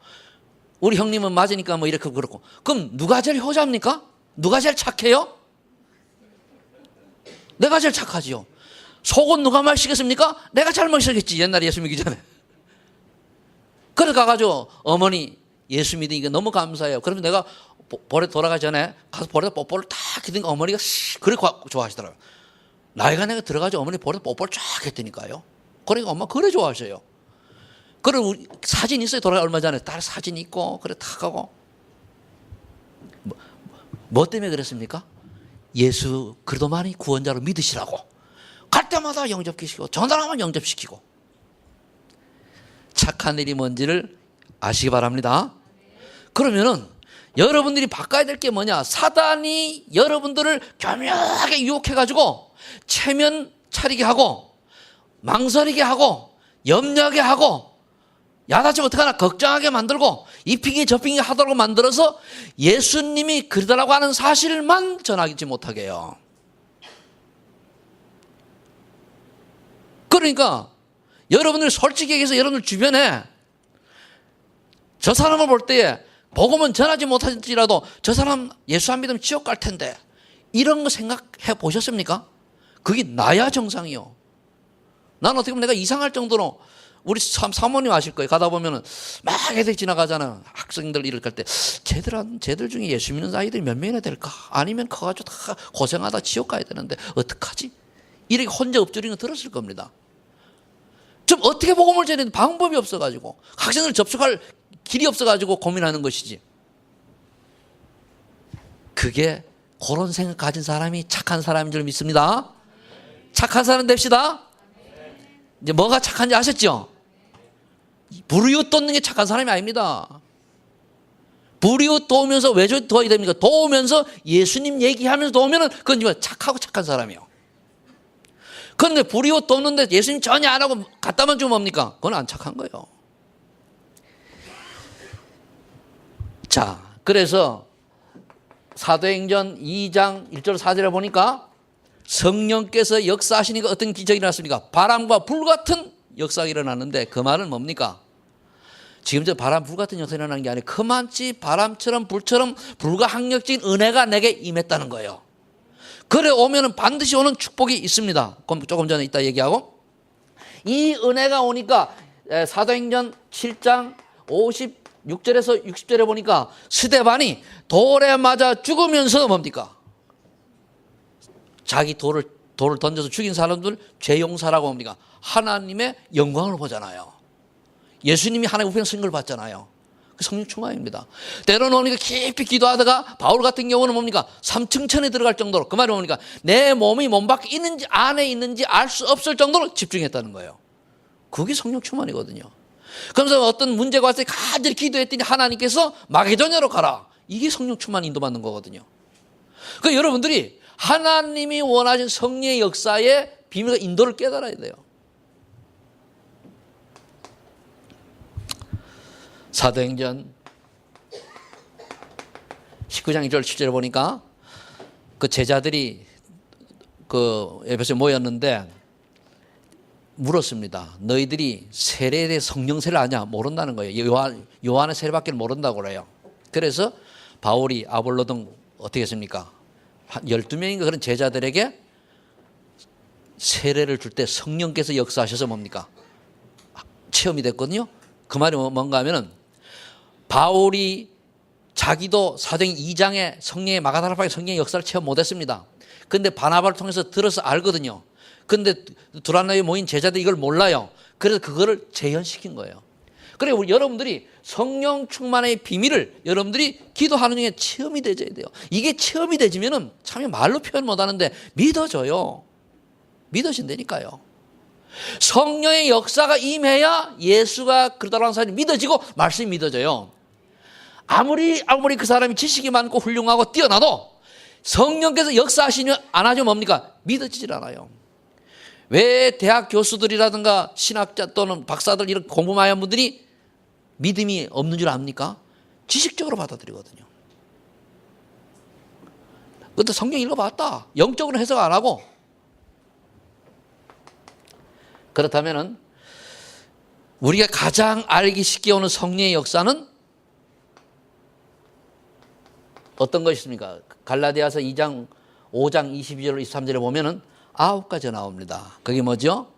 우리 형님은 맞으니까 뭐 이렇게 그렇고. 그럼 누가 제일 효자입니까? 누가 제일 착해요? 내가 제일 착하지요. 속은 누가 말 시켰습니까? 내가 잘못 시켰겠지. 옛날에 예수 믿기 전에. 그래서 가가지고 어머니 예수 믿으니까 너무 감사해요. 그러면 내가 볼에 돌아가기 전에 가서 볼에다 뽀뽀를 탁 했더니 어머니가 그렇게 좋아하시더라고요. 나이가 내가 들어가지고 어머니 볼에다 뽀뽀를 쫙 했더니까요. 그러니까 엄마 그래 좋아하셔요. 그리고 우리 사진 있어요. 돌아가 얼마 전에 딸 사진 있고 그래 탁 하고. 뭐 때문에 그랬습니까? 예수 그래도 많이 구원자로 믿으시라고. 갈 때마다 영접시키고 전화하면 영접시키고. 착한 일이 뭔지를 아시기 바랍니다. 그러면은 여러분들이 바꿔야 될 게 뭐냐? 사단이 여러분들을 교묘하게 유혹해가지고 체면 차리게 하고 망설이게 하고 염려하게 하고 야다치면 어떡하나 걱정하게 만들고 이 핑계 저 핑계 하도록 만들어서 예수님이 그러더라고 하는 사실만 전하지 못하게 해요. 그러니까 여러분들 솔직히 얘기해서 여러분들 주변에 저 사람을 볼 때에 복음은 전하지 못할지라도 저 사람 예수 안 믿으면 지옥 갈 텐데 이런 거 생각해 보셨습니까? 그게 나야 정상이요. 난 어떻게 보면 내가 이상할 정도로 우리 사모님 아실 거예요. 가다 보면은 막 애들 지나가잖아. 학생들 이렇게 할 때 쟤들 중에 예수 믿는 아이들이 몇 명이나 될까? 아니면 커가지고 다 고생하다 지옥 가야 되는데 어떡하지? 이렇게 혼자 엎드리는 거 들었을 겁니다. 좀 어떻게 복음을 전해야 되는 방법이 없어가지고 학생들 접촉할 길이 없어가지고 고민하는 것이지. 그게 그런 생각 가진 사람이 착한 사람인 줄 믿습니다. 착한 사람 됩시다. 이제 뭐가 착한지 아셨죠? 불이웃 돕는 게 착한 사람이 아닙니다. 불이웃 도우면서 왜 도와야 됩니까? 도우면서 예수님 얘기하면서 도우면은 그건 착하고 착한 사람이에요. 그런데 불이웃 돕는데 예수님 전혀 안 하고 갖다만 주면 뭡니까? 그건 안 착한 거예요. 자, 그래서 사도행전 2장 1절 4절에 보니까 성령께서 역사하시니까 어떤 기적이 일어났습니까? 바람과 불 같은 역사가 일어났는데 그 말은 뭡니까? 지금 저 바람 불 같은 역사가 일어나는 게 아니라 그만치 바람처럼 불처럼 불가항력적인 은혜가 내게 임했다는 거예요. 그래 오면은 반드시 오는 축복이 있습니다. 조금 전에 이따 얘기하고 이 은혜가 오니까 사도행전 7장 56절에서 60절에 보니까 스데반이 돌에 맞아 죽으면서 뭡니까? 자기 돌을 던져서 죽인 사람들 죄용사라고 뭡니까? 하나님의 영광을 보잖아요. 예수님이 하나님 우편 쓴 걸 봤잖아요. 그 성령 충만입니다. 때로는 뭡니까? 깊이 기도하다가 바울 같은 경우는 뭡니까? 3층 천에 들어갈 정도로 그 말이 뭡니까? 내 몸이 몸 밖에 있는지 안에 있는지 알 수 없을 정도로 집중했다는 거예요. 그게 성령 충만이거든요. 그러면서 어떤 문제가 왔을 때 간절히 기도했더니 하나님께서 마게도냐로 가라. 이게 성령 충만 인도받는 거거든요. 그러니까 여러분들이 하나님이 원하신 성령의 역사의 비밀과 인도를 깨달아야 돼요. 사도행전 19장 1절 7절에 보니까 그 제자들이 그 에베소에 모였는데 물었습니다. 너희들이 세례에 대해 성령세를 아냐? 모른다는 거예요. 요한의 세례밖에 모른다고 그래요. 그래서 바울이 아볼로 등 어떻게 했습니까? 한 12명인가 그런 제자들에게 세례를 줄 때 성령께서 역사하셔서 뭡니까? 체험이 됐거든요. 그 말이 뭔가 하면은 바울이 자기도 사도행전 2장에 성령의 마가다라파의 성령의 역사를 체험 못했습니다. 그런데 바나바를 통해서 들어서 알거든요. 근데 두란노에 모인 제자들이 이걸 몰라요. 그래서 그거를 재현시킨 거예요. 그래 우리 여러분들이 성령 충만의 비밀을 여러분들이 기도하는 중에 체험이 되져야 돼요. 이게 체험이 되지면은 참 말로 표현 못 하는데 믿어져요. 믿어진다니까요. 성령의 역사가 임해야 예수가 그리스도라는 사람이 믿어지고 말씀이 믿어져요. 아무리 그 사람이 지식이 많고 훌륭하고 뛰어나도 성령께서 역사하시면 안 하죠. 뭡니까? 믿어지질 않아요. 왜 대학 교수들이라든가 신학자 또는 박사들 이런 공부 많이 한 분들이 믿음이 없는 줄 압니까? 지식적으로 받아들이거든요. 근데 성경 읽어봤다. 영적으로 해석 안 하고. 그렇다면은 우리가 가장 알기 쉽게 오는 성령의 역사는 어떤 것이 있습니까? 갈라디아서 5장 22절 23절에 보면은 9가지가 나옵니다. 그게 뭐죠?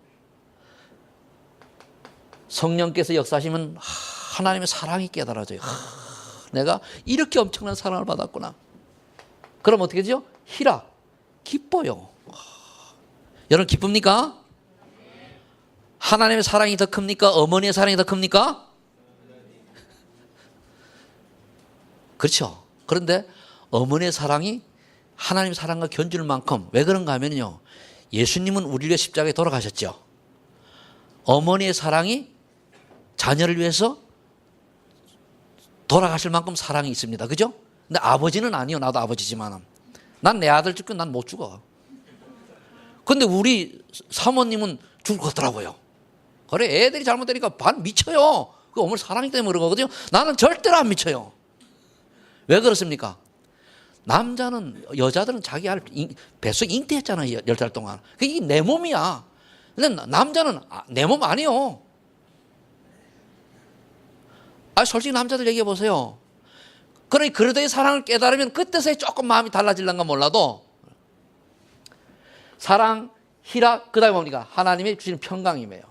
성령께서 역사하시면 하나님의 사랑이 깨달아져요. 내가 이렇게 엄청난 사랑을 받았구나. 그럼 어떻게 되죠? 희락, 기뻐요. 여러분 기쁩니까? 하나님의 사랑이 더 큽니까? 어머니의 사랑이 더 큽니까? 그렇죠. 그런데 어머니의 사랑이 하나님의 사랑과 견줄 만큼 왜 그런가 하면요. 예수님은 우리를 위해 십자가에 돌아가셨죠. 어머니의 사랑이 자녀를 위해서 돌아가실 만큼 사랑이 있습니다. 그죠? 근데 아버지는 아니요. 나도 아버지지만 난 내 아들 죽고 난 못 죽어. 근데 우리 사모님은 죽을 것 같더라고요. 그래 애들이 잘못되니까 반 미쳐요. 그 어머니 사랑이 때문에 그런 거거든요. 나는 절대로 안 미쳐요. 왜 그렇습니까? 남자는 여자들은 자기 뱃속에 잉태했잖아요. 10달 동안. 이게 내 몸이야. 근데 남자는 내 몸 아니요. 솔직히 남자들 얘기해 보세요. 그러니 그리스도의 사랑을 깨달으면 그때서야 조금 마음이 달라질란가 몰라도 사랑, 희락, 그 다음에 뭡니까? 하나님이 주시는 평강임이에요.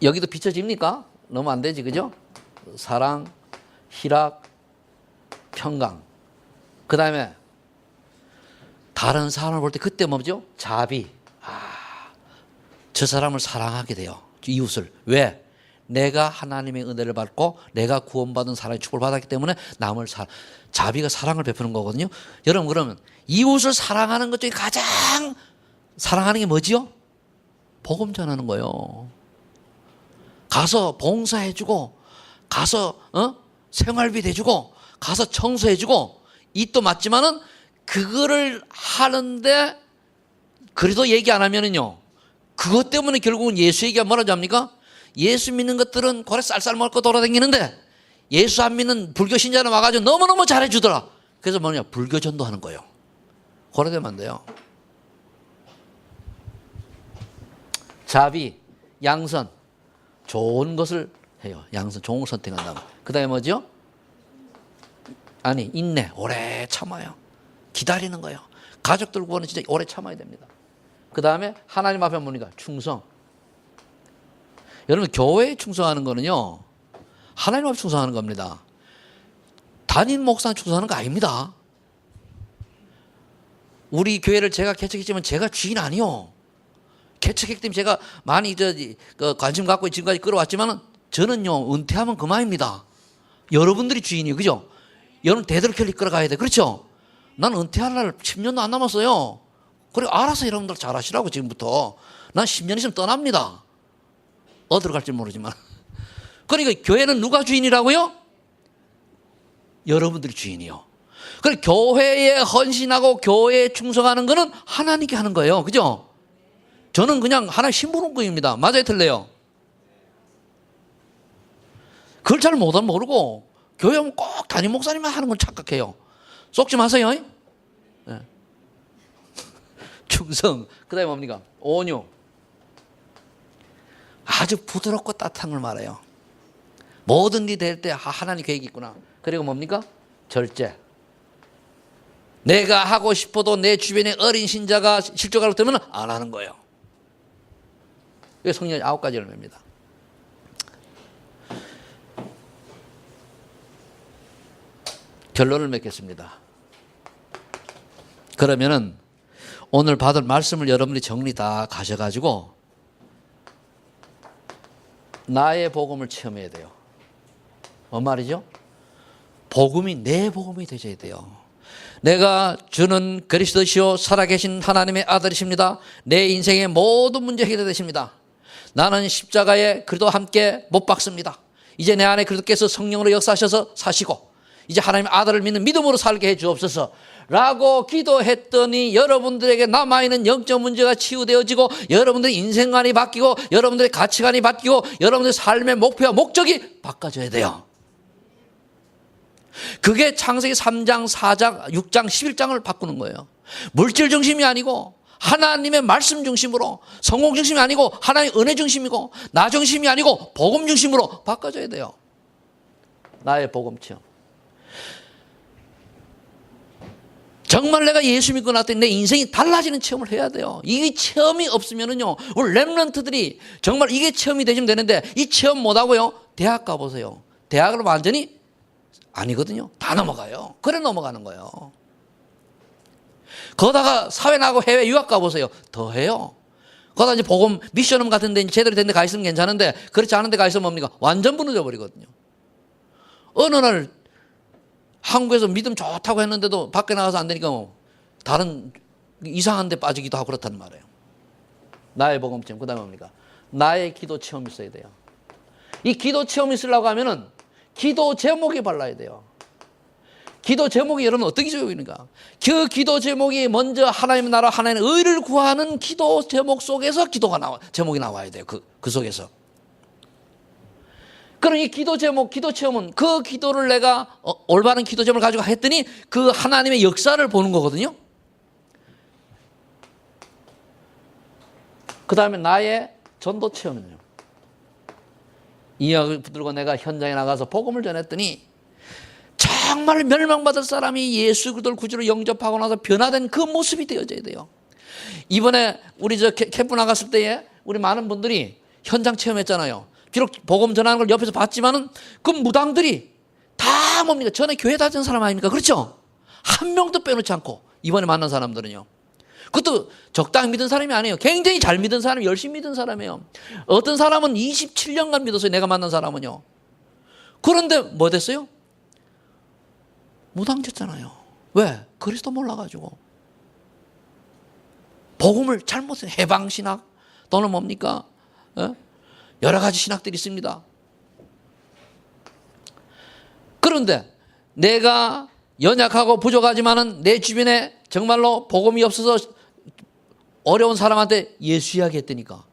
여기도 비춰집니까? 너무 안 되지, 그죠? 사랑, 희락, 평강. 그 다음에 다른 사람을 볼 때 그때 뭐죠? 자비. 저 사람을 사랑하게 돼요. 이웃을. 왜? 내가 하나님의 은혜를 받고 내가 구원받은 사람의 축복을 받았기 때문에 남을 자비가 사랑을 베푸는 거거든요. 여러분 그러면 이웃을 사랑하는 것 중에 가장 사랑하는 게 뭐지요? 복음 전하는 거예요. 가서 봉사해주고 가서 생활비 대주고 가서 청소해주고 이도 맞지만은 그거를 하는데 그래도 얘기 안 하면은요 그것 때문에 결국은 예수 얘기가 뭐라고 합니까? 예수 믿는 것들은 고래 쌀쌀 먹고 돌아다니는데 예수 안 믿는 불교 신자는 와가지고 너무너무 잘해주더라. 그래서 뭐냐 불교 전도하는 거예요. 고래되면 안 돼요. 자비, 양선 좋은 것을 해요. 양선 좋은 걸 선택한다고. 그 다음에 뭐죠? 인내 오래 참아요. 기다리는 거예요. 가족들 구원은 진짜 오래 참아야 됩니다. 그 다음에 하나님 앞에 보니까 충성. 여러분 교회에 충성하는 거는요 하나님 앞에 충성하는 겁니다. 담임 목사는 충성하는 거 아닙니다. 우리 교회를 제가 개척했지만 제가 주인 아니요. 개척했기 때문에 제가 많이 관심 갖고 지금까지 끌어왔지만 저는요 은퇴하면 그만입니다. 여러분들이 주인이에요. 그죠? 여러분 대대로 켜리 끌어가야 돼. 그렇죠? 난 은퇴할 날 10년도 안 남았어요. 그래 알아서 여러분들 잘하시라고 지금부터. 난 10년 있으면 떠납니다. 어디로 갈지 모르지만. 그러니까 교회는 누가 주인이라고요? 여러분들이 주인이요. 그래 교회에 헌신하고 교회에 충성하는 거는 하나님께 하는 거예요. 그죠? 저는 그냥 하나의 신부름꾼입니다. 맞아요, 틀려요? 그걸 잘 모르고 교회 오면 꼭 담임 목사님만 하는 건 착각해요. 속지 마세요. 네. 충성. 그 다음에 뭡니까? 온유. 아주 부드럽고 따뜻한 걸 말해요. 뭐든 될 때 하나님 계획이 있구나. 그리고 뭡니까? 절제. 내가 하고 싶어도 내 주변에 어린 신자가 실족하려고 되면 안 하는 거예요. 이게 성령의 9가지 열매입니다. 결론을 맺겠습니다. 그러면은 오늘 받을 말씀을 여러분들이 정리 다 가셔가지고 나의 복음을 체험해야 돼요. 뭔 말이죠? 복음이 내 복음이 되셔야 돼요. 내가 주는 그리스도시요 살아계신 하나님의 아들이십니다. 내 인생의 모든 문제 해결되십니다. 나는 십자가에 그리스도와 함께 못 박습니다. 이제 내 안에 그리스도께서 성령으로 역사하셔서 사시고 이제 하나님의 아들을 믿는 믿음으로 살게 해 주옵소서 라고 기도했더니 여러분들에게 남아있는 영적 문제가 치유되어지고 여러분들의 인생관이 바뀌고 여러분들의 가치관이 바뀌고 여러분들의 삶의 목표와 목적이 바꿔져야 돼요. 그게 창세기 3장, 4장, 6장, 11장을 바꾸는 거예요. 물질 중심이 아니고 하나님의 말씀 중심으로, 성공 중심이 아니고 하나님의 은혜 중심이고 나 중심이 아니고 복음 중심으로 바꿔줘야 돼요. 나의 복음 체험. 정말 내가 예수 믿고 났더니 내 인생이 달라지는 체험을 해야 돼요. 이 체험이 없으면은요, 우리 렘넌트들이 정말 이게 체험이 되시면 되는데 이 체험 못하고요, 대학 가보세요. 대학을 완전히 아니거든요. 다 넘어가요. 그래 넘어가는 거예요. 거다가 사회 나가고 해외 유학 가보세요. 더 해요. 거다 이제 복음 미션홈 같은 데 제대로 된 데 가 있으면 괜찮은데 그렇지 않은 데 가 있으면 뭡니까? 완전 무너져 버리거든요. 어느 날 한국에서 믿음 좋다고 했는데도 밖에 나가서 안 되니까 뭐 다른 이상한 데 빠지기도 하고 그렇단 말이에요. 나의 복음 체험. 그 다음에 뭡니까? 나의 기도 체험이 있어야 돼요. 이 기도 체험이 있으려고 하면은 기도 제목이 발라야 돼요. 기도 제목이 여러분 어떻게 제목입니까? 그 기도 제목이 먼저 하나님의 나라 하나님의 의를 구하는 기도 제목 속에서 제목이 나와야 돼요. 그 속에서. 그럼 이 기도 제목, 기도 체험은 그 기도를 내가 올바른 기도 제목을 가지고 했더니 그 하나님의 역사를 보는 거거든요. 그 다음에 나의 전도 체험은요. 이약을 붙들고 내가 현장에 나가서 복음을 전했더니 정말 멸망받을 사람이 예수 그리스도를 구주로 영접하고 나서 변화된 그 모습이 되어져야 돼요. 이번에 우리 캠프 나갔을 때에 우리 많은 분들이 현장 체험했잖아요. 비록 복음 전하는 걸 옆에서 봤지만은 그 무당들이 다 뭡니까? 전에 교회 다니는 사람 아닙니까? 그렇죠? 한 명도 빼놓지 않고 이번에 만난 사람들은요. 그것도 적당히 믿은 사람이 아니에요. 굉장히 잘 믿은 사람이 열심히 믿은 사람이에요. 어떤 사람은 27년간 믿었어요. 내가 만난 사람은요. 그런데 뭐 됐어요? 무당졌잖아요. 왜? 그리스도 몰라가지고. 복음을 잘못해. 해방신학 또는 뭡니까? 여러 가지 신학들이 있습니다. 그런데 내가 연약하고 부족하지만은 내 주변에 정말로 복음이 없어서 어려운 사람한테 예수 이야기 했다니까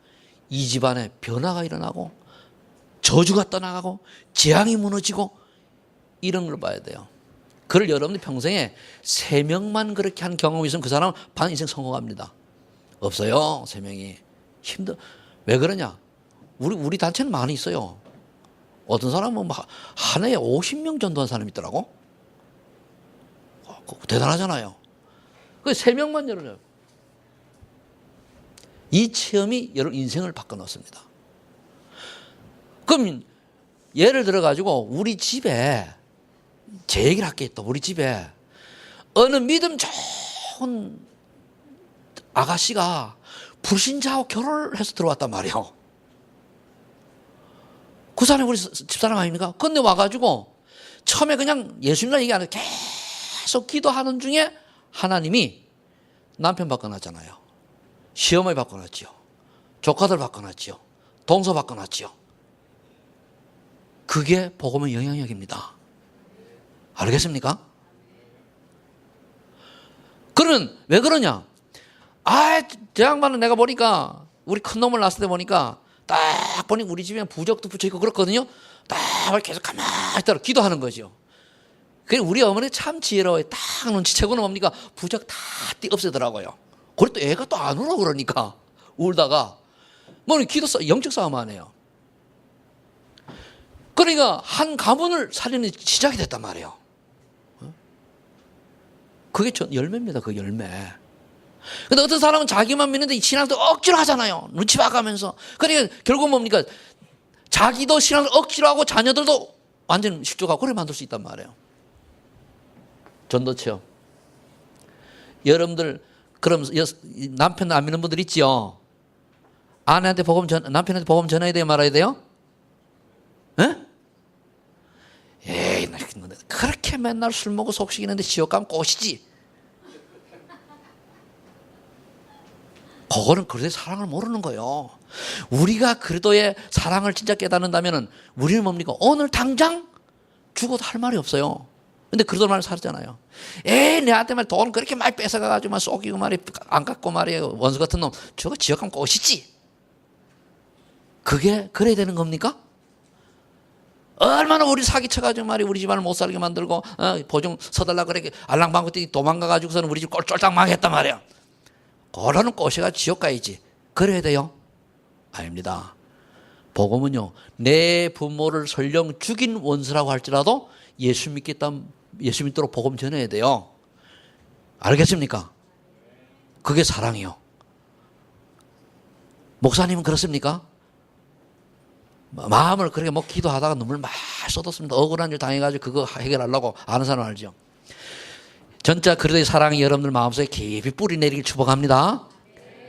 이 집안에 변화가 일어나고 저주가 떠나가고 재앙이 무너지고 이런 걸 봐야 돼요. 그걸 여러분들 평생에 3명만 그렇게 한 경험이 있으면 그 사람은 반 인생 성공합니다. 없어요. 3명이. 왜 그러냐? 우리 단체는 많이 있어요. 어떤 사람은 한 해에 50명 전도한 사람이 있더라고. 대단하잖아요. 그 3명만 열어줘요. 이 체험이 여러분 인생을 바꿔놓습니다. 그럼 예를 들어가지고 우리 집에 제 얘기를 할게요. 또 우리 집에 어느 믿음 좋은 아가씨가 불신자하고 결혼을 해서 들어왔단 말이에요. 그 사람이 우리 집사람 아닙니까? 근데 와가지고 처음에 그냥 예수님이라 얘기 안 해도 계속 기도하는 중에 하나님이 남편 바꿔놨잖아요. 시어머니 바꿔놨지요. 조카들 바꿔놨지요. 동서 바꿔놨지요. 그게 복음의 영향력입니다. 알겠습니까? 그러면 왜 그러냐? 저 양반은 내가 보니까 우리 큰 놈을 낳았을 때 보니까 딱 보니 우리 집에 부적도 붙여있고 그렇거든요. 딱 계속 가만히 있다가 기도하는 거죠. 그리고 우리 어머니 참 지혜로워요. 딱 눈치채고는 뭡니까? 부적 다 없애더라고요. 그래 또 애가 또 안 울어 그러니까 울다가 뭐 영적 싸움 안 해요. 그러니까 한 가문을 살리는 시작이 됐단 말이에요. 그게 열매입니다. 그 열매. 근데 어떤 사람은 자기만 믿는데 이 신앙도 억지로 하잖아요. 눈치 봐가면서. 그러니까 결국 뭡니까? 자기도 신앙을 억지로 하고 자녀들도 완전 실족하고 그래 만들 수 있단 말이에요. 전도 체험. 여러분들 그럼 남편 안 믿는 분들 있지요? 아내한테 남편한테 복음 전해야 돼요, 말아야 돼요? 에? 에이, 그렇게 맨날 술 먹고 속식이는데 지옥 가면 꼬시지. 그거는 그리스도의 사랑을 모르는 거예요. 우리가 그리스도의 사랑을 진짜 깨닫는다면 우리는 뭡니까? 오늘 당장 죽어도 할 말이 없어요. 근데 그리스도 말을 살았잖아요. 에이, 내한테 말 돈 그렇게 많이 뺏어가가지고 막 쏘기고 말이 안 갚고 말이에요. 원수 같은 놈. 저거 지옥 가면 꼬시지. 그게 그래야 되는 겁니까? 얼마나 우리 사기쳐가지고 말이 우리 집안을 못 살게 만들고 보증 서달라 그래 알랑방구 뛰 도망가가지고서는 우리 집 꼴쫄딱 망했단 말이야. 그러는 꼬시가 지옥 가야지. 그래야 돼요? 아닙니다. 복음은요, 내 부모를 설령 죽인 원수라고 할지라도 예수 믿도록 복음 전해야 돼요. 알겠습니까? 그게 사랑이요. 목사님은 그렇습니까? 마음을 그렇게 뭐 기도하다가 눈물 막 쏟았습니다. 억울한 일 당해가지고 그거 해결하려고. 아는 사람 알죠? 진짜 그리스도의 사랑이 여러분들 마음속에 깊이 뿌리 내리길 축복합니다.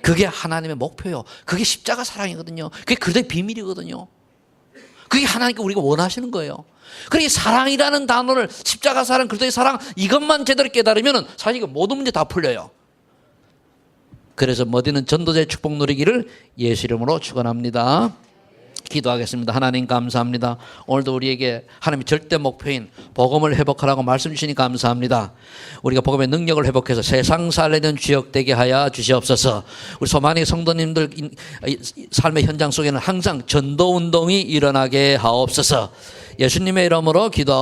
그게 하나님의 목표요. 그게 십자가 사랑이거든요. 그게 그리스도의 비밀이거든요. 그게 하나님께 우리가 원하시는 거예요. 그러니 사랑이라는 단어를 십자가 사랑, 그리스도의 사랑 이것만 제대로 깨달으면 사실 모든 문제 다 풀려요. 그래서 뭐든지 전도자의 축복 누리기를 예수 이름으로 축원합니다. 기도하겠습니다. 하나님 감사합니다. 오늘도 우리에게 하나님의 절대 목표인 복음을 회복하라고 말씀 주시니 감사합니다. 우리가 복음의 능력을 회복해서 세상 살리는 주역 되게 하여 주시옵소서. 우리 소만의 성도님들 삶의 현장 속에는 항상 전도 운동이 일어나게 하옵소서. 예수님의 이름으로 기도하옵소서.